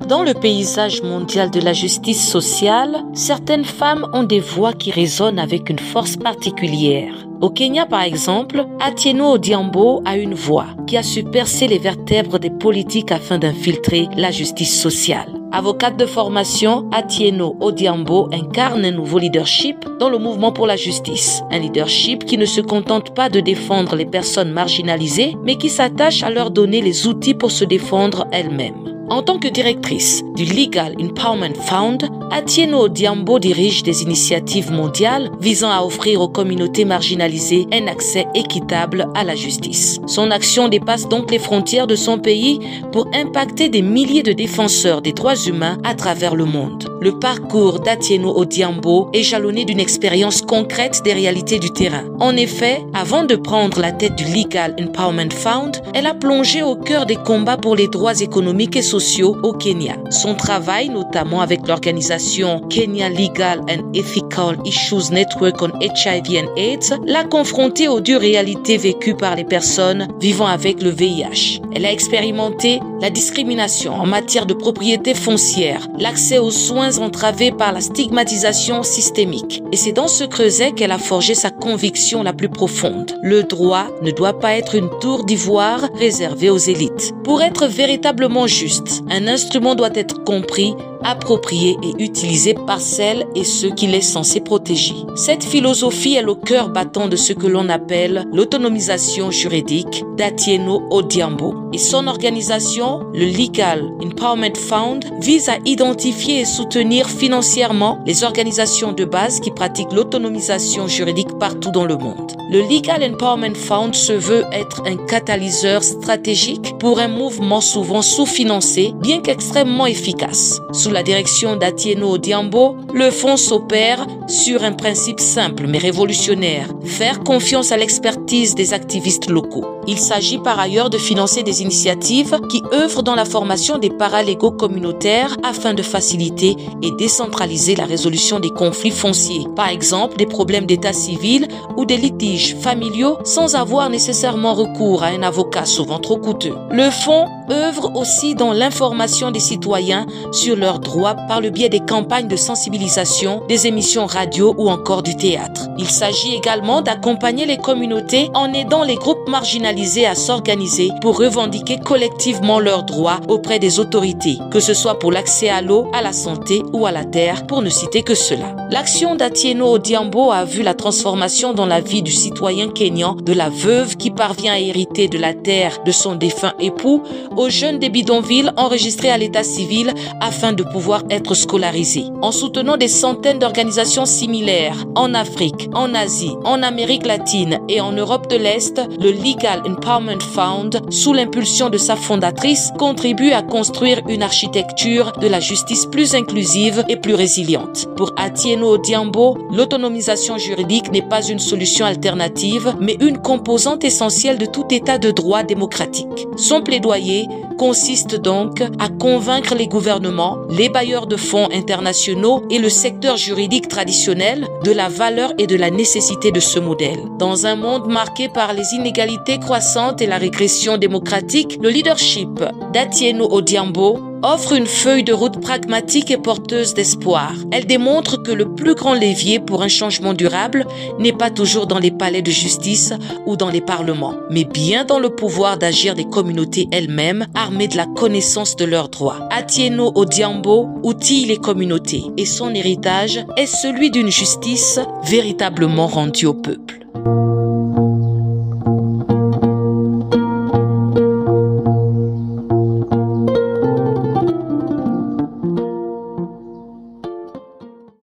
Dans le paysage mondial de la justice sociale, certaines femmes ont des voix qui résonnent avec une force particulière. Au Kenya, par exemple, Atieno Odhiambo a une voix qui a su percer les vertèbres des politiques afin d'infiltrer la justice sociale. Avocate de formation, Atieno Odhiambo incarne un nouveau leadership dans le mouvement pour la justice. Un leadership qui ne se contente pas de défendre les personnes marginalisées, mais qui s'attache à leur donner les outils pour se défendre elles-mêmes. En tant que directrice du Legal Empowerment Fund, Atieno Odhiambo dirige des initiatives mondiales visant à offrir aux communautés marginalisées un accès équitable à la justice. Son action dépasse donc les frontières de son pays pour impacter des milliers de défenseurs des droits humains à travers le monde. Le parcours d'Atieno Odhiambo est jalonné d'une expérience concrète des réalités du terrain. En effet, avant de prendre la tête du Legal Empowerment Fund, elle a plongé au cœur des combats pour les droits économiques et sociaux au Kenya. Son travail, notamment avec l'organisation Kenya Legal and Ethical Issues Network on HIV and AIDS, l'a confrontée aux dures réalités vécues par les personnes vivant avec le VIH. Elle a expérimenté la discrimination en matière de propriété foncière, l'accès aux soins entravés par la stigmatisation systémique. Et c'est dans ce creuset qu'elle a forgé sa conviction la plus profonde. Le droit ne doit pas être une tour d'ivoire réservée aux élites. Pour être véritablement juste, un instrument doit être compris, approprié et utilisé par celles et ceux qu'il est censé protéger. Cette philosophie est le cœur battant de ce que l'on appelle l'autonomisation juridique d'Atieno Odhiambo. Et son organisation, le Legal Empowerment Fund, vise à identifier et soutenir financièrement les organisations de base qui pratiquent l'autonomisation juridique partout dans le monde. Le Legal Empowerment Fund se veut être un catalyseur stratégique pour un mouvement souvent sous-financé, bien qu'extrêmement efficace. Sous la direction d'Atieno Odhiambo, le fonds s'opère sur un principe simple mais révolutionnaire: faire confiance à l'expertise des activistes locaux. Il s'agit par ailleurs de financer des initiatives qui œuvrent dans la formation des paralégaux communautaires afin de faciliter et décentraliser la résolution des conflits fonciers, par exemple des problèmes d'état civil ou des litiges familiaux sans avoir nécessairement recours à un avocat souvent trop coûteux. Le fonds œuvre aussi dans l'information des citoyens sur leurs droits par le biais des campagnes de sensibilisation, des émissions radio ou encore du théâtre. Il s'agit également d'accompagner les communautés en aidant les groupes marginalisés à s'organiser pour revendiquer collectivement leurs droits auprès des autorités, que ce soit pour l'accès à l'eau, à la santé ou à la terre, pour ne citer que cela. L'action d'Atieno Odhiambo a vu la transformation dans la vie du citoyen kényan de la veuve qui parvient à hériter de la terre de son défunt époux aux jeunes des bidonvilles enregistrés à l'état civil afin de pouvoir être scolarisés. En soutenant des centaines d'organisations similaires en Afrique, en Asie, en Amérique latine et en Europe de l'Est, le Legal Empowerment Fund, sous l'impulsion de sa fondatrice, contribue à construire une architecture de la justice plus inclusive et plus résiliente. Pour Atieno Odhiambo, l'autonomisation juridique n'est pas une solution alternative, mais une composante essentielle de tout état de droit démocratique. Son plaidoyer consiste donc à convaincre les gouvernements, les bailleurs de fonds internationaux et le secteur juridique traditionnel de la valeur et de la nécessité de ce modèle. Dans un monde marqué par les inégalités croissantes et la régression démocratique, le leadership d'Atieno Odhiambo offre une feuille de route pragmatique et porteuse d'espoir. Elle démontre que le plus grand levier pour un changement durable n'est pas toujours dans les palais de justice ou dans les parlements, mais bien dans le pouvoir d'agir des communautés elles-mêmes, armées de la connaissance de leurs droits. Atieno Odhiambo outille les communautés et son héritage est celui d'une justice véritablement rendue au peuple.